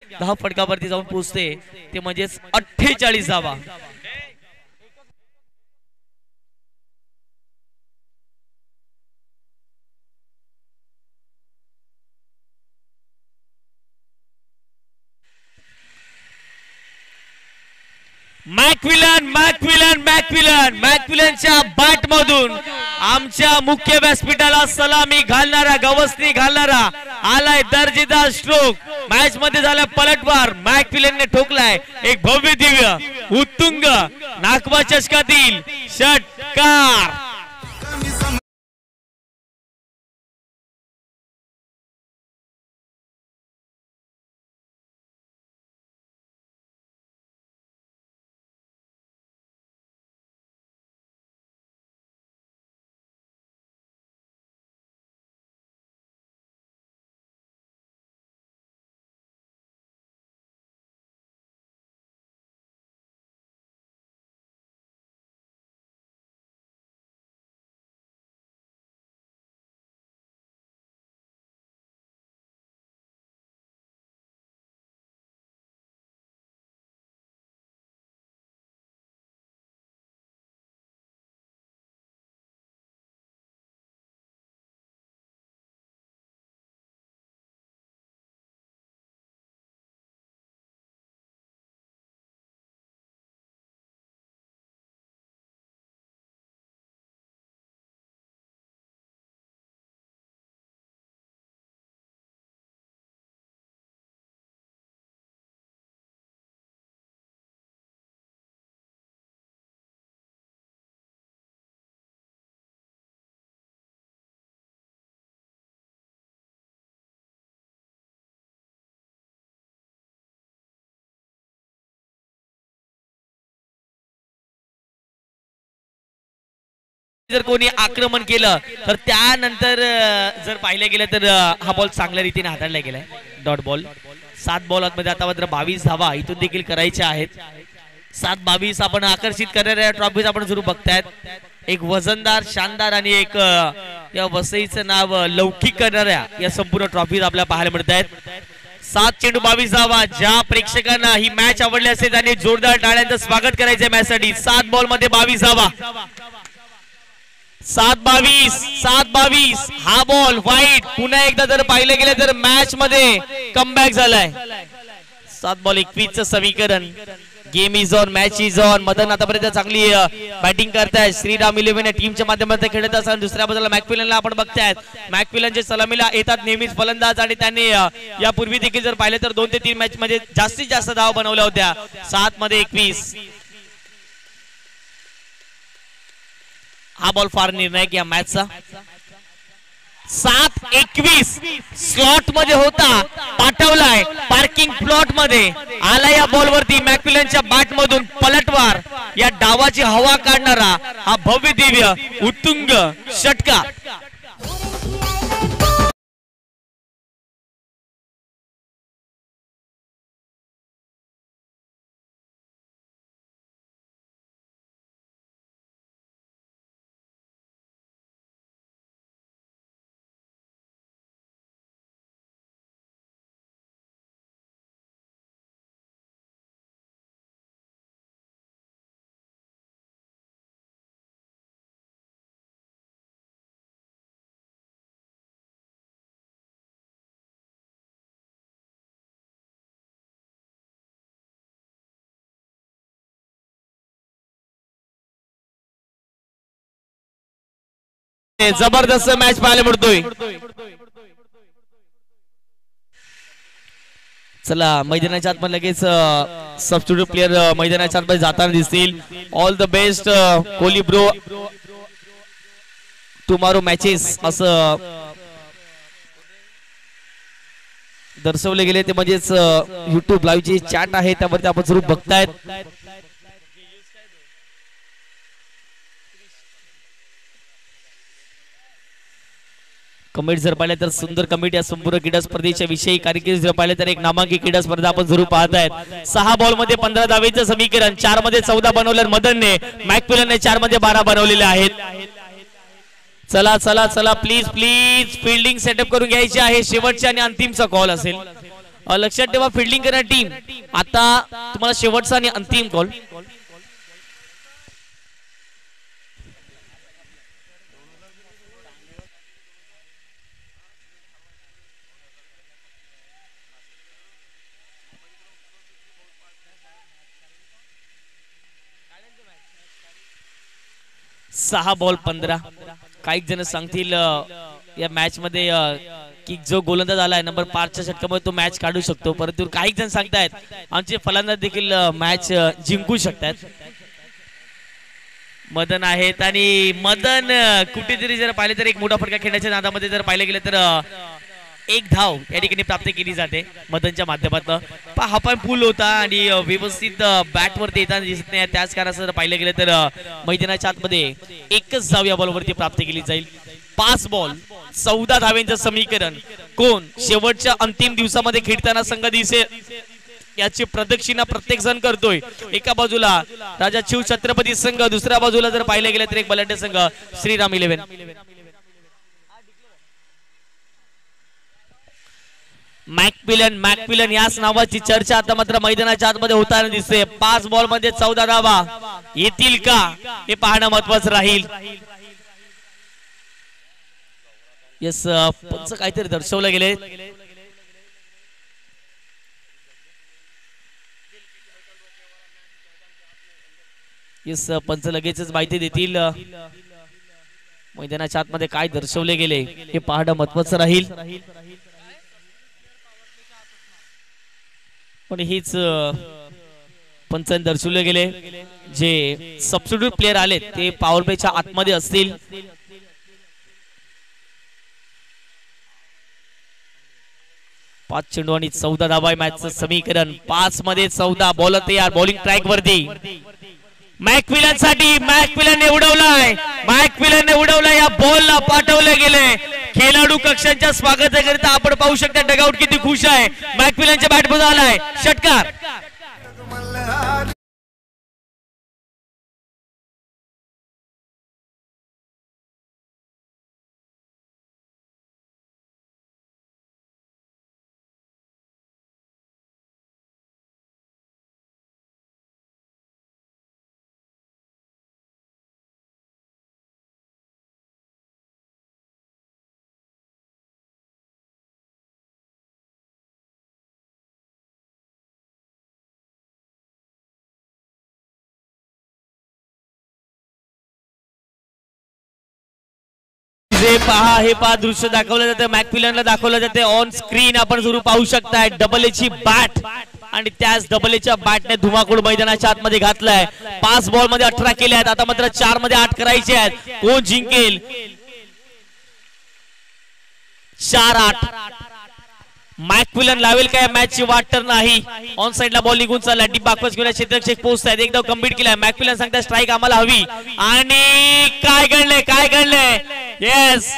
धाव फटकावरती जाऊन पोहोचते ते म्हणजेच 48 धावा. मॅकविलनच्या बॅट मधून आमच्या मुख्य व्यासपीठाला सलामी घालणारा, गवसणी घालणारा आलाय दर्जेदार स्ट्रोक. मॅच मध्ये झाला पलटवार, मॅकविलनने ठोकलाय एक भव्य दिव्य उत्तुंग नागवा चषकातील षटकार. जर कोणी आक्रमण केलं तर त्यानंतर जर पाहिलं गेलं तर हा बॉल चांगल्या रीतीने हाताळला गेलाय. Dot ball. 7 बॉल मध्ये आता मात्र 22 धावा इथून देखील करायच्या आहेत. 7-22 आपण आकर्षित करणाऱ्या ट्रॉफीज आपण जरूर बघतायत. एक वजनदार, शानदार आणि एक या वसईचं नाव लौकिक करणाऱ्या या संपूर्ण ट्रॉफीज आपल्याला पाहायला मिळत आहेत. 7 चेंडू 22 धावा. ज्या प्रेक्षकांना ही मॅच आवडली असेल त्यांनी जोरदार टाळ्यांचं स्वागत करायचंय मॅच साठी. 7 बॉल मध्ये 22 धावा. 7-22 हा बॉल वाईट. पुन्हा एकदा जर पाहिलं गेलं तर मॅच मध्ये कमबॅक झालाय. 7 बॉल 21 चं समीकरण. Game is on, match is on. Madan आतापर्यंत चांगली बॅटिंग करतायत. श्रीराम 11 या टीमच्या माध्यमातून खेळत असताना दुसऱ्या बाजूला मॅकमिलनला आपण बघतायत. मॅकमिलनचे सलामीला येतात नेहमीच फलंदाज आणि त्यांनी यापूर्वी देखील जर पाहिलं तर 2 ते 3 मॅच मध्ये जास्तीत जास्त धावा बनवल्या होत्या. 7 मध्ये 21. हा बॉल फार निर्णायक या मॅचचा. 7-21 स्लॉट मध्ये होता, पाठवलाय पार्किंग प्लॉट मध्ये. आला या बॉल वरती मॅकमिलनच्या बॅट मधून पलटवार. या डावाची हवा काढणारा हा भव्य दिव्य उत्तुंग षटकार. जबरदस्त मॅच पाहायला मिळतोय. चला मैदानाच्या आतमध्ये लगेच सबस्टिट्यूट प्लेयर मैदानाच्या आतमध्ये जाताना दिसतील. All the best Kohli bro tomorrow matches असं दर्शवले गेले. ते म्हणजेच युट्यूब लाईव्ह ची चॅट आहे त्यावरती आपण जरूर बघतायत. कमेंट जर पाहिले तर सुंदर कमेंट या संपूर्ण क्रीडा स्पर्धेच्या विषयी कारकिर्दी जर पाहिले तर एक नामांकित क्रीडा स्पर्धा आपण जरूर पाहतायत. 6 बॉल मध्ये 15 धावेचं समीकरण. 4 मध्ये 14 बनवलं मदनने. मॅकमिलनने 4 मध्ये 12 बनवलेले आहेत. चला चला चला प्लीज प्लीज फिल्डिंग सेटअप करून घ्यायची आहे. शेवटचा आणि अंतिमचा कॉल असेल. लक्षात ठेवा फिल्डिंग करणारी टीम आता तुम्हाला शेवटचा आणि अंतिम कॉल. सहा बॉल 15. काही जण सांगतील या मॅच मध्ये की जो गोलंदाज आलाय नंबर 5च्या षटकामध्ये तो मॅच काढू शकतो, परंतु काही जण सांगतायत आमचे फलंदाज देखील मॅच जिंकू शकतात. मदन आहेत आणि मदन कुठेतरी जर पाहिले तर एक मोठा फटका खेळण्याच्या नादामध्ये जर पाहिलं गेलं तर एक धाव या ठिकाणी प्राप्त केली जाते मदनच्या माध्यमातून. हा पण पूल होता आणि व्यवस्थित बॅट वरती येताना दिसत नाही. त्याच कारणास्तव जर पाहिलं गेलं तर मैदानाच्या आतमध्ये एकच धाव या बॉलवरती प्राप्त केली जाईल. 5 बॉल 14 धावेंचं समीकरण. कोण शेवटच्या अंतिम दिवसामध्ये खेळताना संघ दिसेल याची प्रदक्षिणा प्रत्येक जण करतोय. एका बाजूला राजा शिव छत्रपती संघ, दुसऱ्या बाजूला जर पाहिलं गेलं तर एक बलाढ्य संघ श्रीराम 11. मॅकमिलन याच नावाची चर्चा आता मात्र मैदानाच्या आतमध्ये होताना दिसते. 5 बॉल मध्ये 14 धावा येतील का हे पाहणं महत्वाचं राहील. यस पंच काहीतरी दर्शवलं गेले. यस पंच लगेचच माहिती देतील मैदानाच्या आतमध्ये काय दर्शवले गेले हे पाहणं महत्वाचं राहील. पण हीच पंच दर्शवले गेले. जे सबस्टिट्यूट प्लेयर आले ते पॉवर प्लेच्या आतमध्ये असतील. पाच चेंडू आणि 14 धावा मॅचचं समीकरण. 5 मध्ये 14 बॉलर तयार. बॉलिंग ट्रॅक वरती मॅकमिलन साठी मॅकमिलनने उडवलाय, मॅकमिलनने उडवलाय, या बॉलला पाठवले गेले खेळाडू कक्षांच्या स्वागताकरिता. आपण पाहू शकता डगआउट किती खुश आहे. मॅकमिलनच्या बॅट मध्ये आलाय षटकार. पहा हे पहा दृश्य दाखवलं जातं, मॅकमिलनला दाखवलं जाते ऑन स्क्रीन. आपण जरूर पाहू शकताय डबल एची बॅट आणि त्याच डबल एच्या बॅटने धुमाकूळ मैदानाच्या आतमध्ये घातलाय. 5 बॉल मध्ये 18 केले आहेत, आता मात्र 4 मध्ये 8 करायचे आहेत. कोण जिंकेल? 4-8 मॅकमिलन लावेल काय मॅच ची वाट तर नाही. ऑन साइडला बॉल निघून चालला, डीप बाकवास घेऊन क्षेत्ररक्षक पोहोचतायत. एकदम कम्प्लीट केलाय. मॅकमिलन सांगताय स्ट्राईक आम्हाला हवी आणि काय घडलंय येस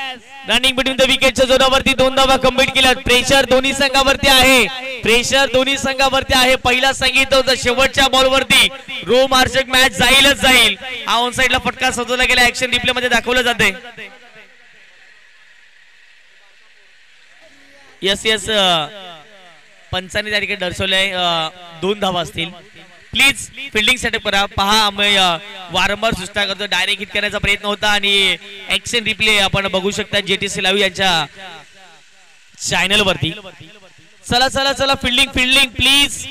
रनिंग बिटवीन द विकेटच्या जोरावरती 2 धावा कम्प्लीट केल्यात. प्रेशर दोन्ही संघावरती आहे. पहिला सांगितलं होतं शेवटच्या बॉलवरती रोमहर्षक मॅच जाईलच जाईल. हा ऑन साइडला फटका सजवला गेला, ऍक्शन रिप्ले मध्ये दाखवलं जाते. यस पंचांनी त्या ठिकाणी दर्शवलंय 2 धावा असतील. प्लीज फिल्डिंग सेटअप करा. पहा आम्ही वारंवार सूचना करतो, डायरेक्ट हिट करण्याचा प्रयत्न होता आणि ऍक्शन रिप्ले आपण बघू शकता JTC लाईव्ह यांच्या चॅनल वरती. चला फिल्डिंग प्लीज.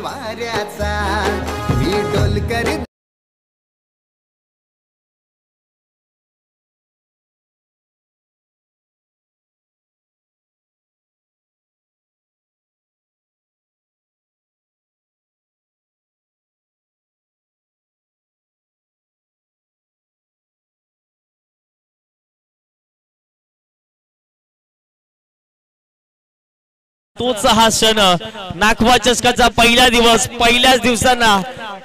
वाऱ्याचा मी डोलकर तोच हा क्षण नाखवा चषकाचा पहिला दिवस. पहिल्याच दिवसांना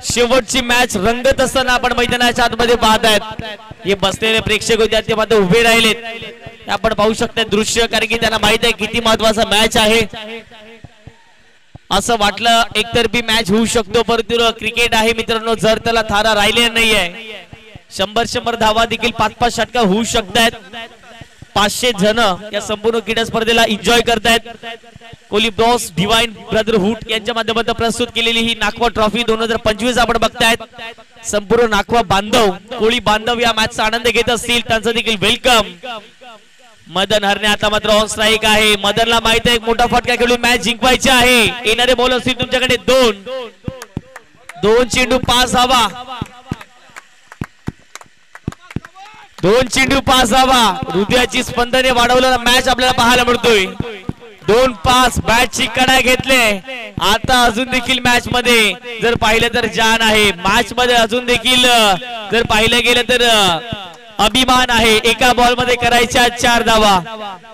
शेवटची मॅच रंगत असताना आपण मैदानाच्या आतमध्ये पाहत आहेत. हे बसलेले प्रेक्षक होते ते मात्र उभे राहिलेत. आपण पाहू शकता दृश्य, कारण की त्यांना माहित आहे किती महत्वाचा मॅच आहे. असं वाटलं एकतर्फी मॅच होऊ शकतो, परंतु क्रिकेट आहे मित्रांनो, जर त्याला थारा राहिले नाहीये. 100 धावा देखील 5-5 षटका होऊ शकतात. 500 जण या संपूर्ण क्रीडा स्पर्धेला एन्जॉय करतायत. कोहली ब्रॉस डिवाइन ब्रदरहूड यांच्या माध्यमातून प्रस्तुत केलेली ही नाखवा ट्रॉफी 2025 आपण बघतायत. संपूर्ण नाखवा बांधव, कोळी बांधव या मॅचचा आनंद घेत असतील, त्यांचं देखील वेलकम. मदन हरणे आता मात्र ऑन स्ट्राईक आहे. मदनला माहित आहे एक मोठा फटका खेळून मॅच जिंकवायची आहे. येणारे बॉल असतील तुमच्याकडे 2 चेंडू 5 धावा. 2 चेंडू 5 धावा. हृदयाची स्पंदने वाढवलेला मॅच आपल्याला पाहायला मिळतोय. 2-5 बॅटची कडा घेतले. आता अजून देखील मॅच मध्ये जर पाहिलं तर जान आहे. मॅच मध्ये अजून देखील जर पाहिलं गेलं तर अभिमान आहे. एका बॉल मध्ये करायच्या 4 धावा.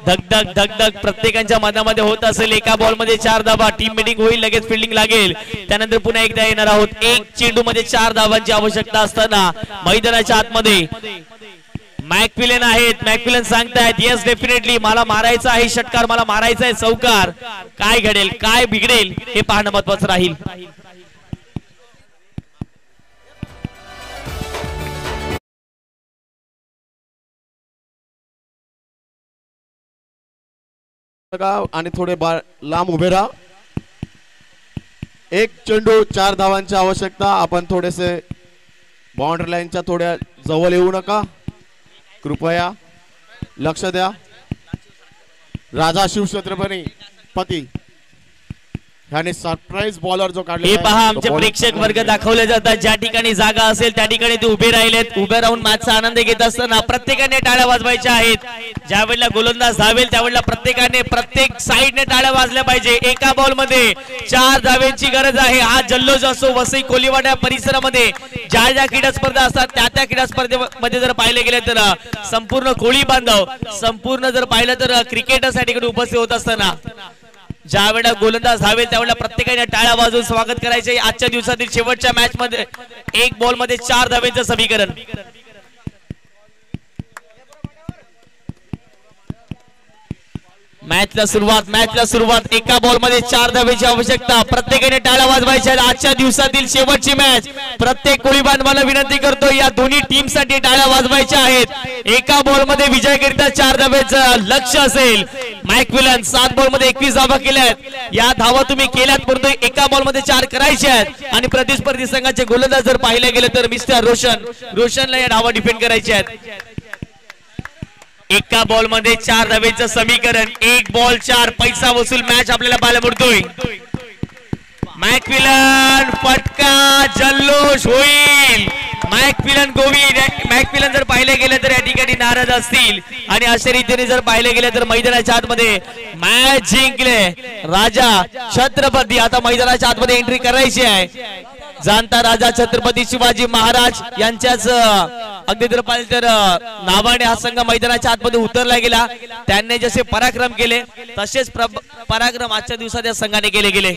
धगधग प्रत्येकाच्या मनामध्ये होत असेल. एका बॉल मध्ये 4 धावा. टीम मीटिंग होईल, लगेच फिल्डिंग लागेल, त्यानंतर पुन्हा एकदा येणार आहोत. 1 चेंडू मध्ये 4 धावांची आवश्यकता असताना मैदानाच्या आतमध्ये मॅकमिलन आहेत. मॅकमिलन सांगतायत येस डेफिनेटली मला मारायचा आहे षटकार, मला मारायचा आहे चौकार. काय घडेल काय बिघडेल हे पाहणं महत्वाचं राहील. आणि थोडे लांब उभे राहा. 1 चेंडू 4 धावांची आवश्यकता. आपण थोडेसे बाउंड्री लाईनच्या थोड्या जवळ येऊ नका, कृपया लक्ष द्या. राजा शिवछत्रपती ह्याने सरप्राईज बॉलर जो काढला हे पहा आमचे प्रेक्षक वर्ग दाखवले जातात ज्या ठिकाणी जागा असेल त्या ठिकाणी ते उभे राहिलेत उभे राहून मॅचचा आनंद घेत असताना प्रत्येकाने टाळ्या वाजवायच्या आहेत ज्या वेळेला गोलंदाज धावेल त्यावेळेला प्रत्येकाने प्रत्येक साइडने टाळ्या वाजल्या पाहिजे एका बॉल मध्ये 4 धावेंची गरज आहे हा जल्लोष असो वसई कोलीवाडा परिसरामध्ये ज्या ज्या क्रीडा स्पर्धा असतात त्या क्रीडा स्पर्धेमध्ये जर पाहिले गेले तर संपूर्ण कोळी बांधव संपूर्ण जर पाहिलं तर क्रिकेटसाठी उपस्थित होत असताना ज्या वेळेला गोलंदाज धावेल त्यावेळेला प्रत्येकाने टाळ्या वाजवून स्वागत करायचे आजच्या दिवसातील शेवटच्या मॅच मध्ये एक बॉल मध्ये 4 धावेंचं समीकरण मॅचला सुरुवात एका बॉल मध्ये 4 धावेची आवश्यकता प्रत्येकाने टाळ्या वाजवायच्या आजच्या दिवसातील शेवटची मॅच प्रत्येक कोळी बांधवांना विनंती करतो या दोन्ही टीम साठी टाळ्या वाजवायच्या आहेत एका बॉल मध्ये विजयाकरिता 4 धावेचं लक्ष्य असेल मॅकमिलन 7 बॉल मध्ये 21 धावा केल्यात या धावा तुम्ही केल्यात परंतु एका बॉल मध्ये 4 करायचे आहेत आणि प्रतिस्पर्धी संघाचे गोलंदाज जर पाहिले गेले तर मिस्टर रोशनला या धावा डिफेंड करायच्या आहेत एका बॉल मध्ये 4 धावेचं समीकरण 1 बॉल 4 पैसा वसूल मॅच आपल्याला पाहायला मिळतोय मॅकमिलन फटका जल्लोष होईल मॅकमिलन जर पाहिले गेले तर या ठिकाणी नाराज असतील आणि अशा रीतीने जर पाहिले गेले तर मैदानाच्या आतमध्ये मॅच जिंकले राजा छत्रपती आता मैदानाच्या आतमध्ये एंट्री करायची आहे जाणता राजा छत्रपती शिवाजी महाराज यांच्याच अगदी जर पाहिलं तर नावाने हा संघ मैदानाच्या आतमध्ये उतरला गेला त्यांनी जसे पराक्रम केले तसेच पराक्रम आजच्या दिवसात या संघाने केले गेले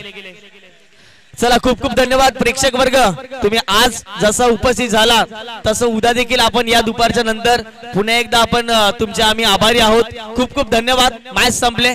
चला खूप खूप धन्यवाद प्रेक्षक वर्ग तुम्ही आज जसं उपस्थित झाला तसं उद्या देखील आपण या दुपारच्या नंतर पुन्हा एकदा आपण तुमचे आम्ही आभारी आहोत खूप खूप धन्यवाद मॅच संपले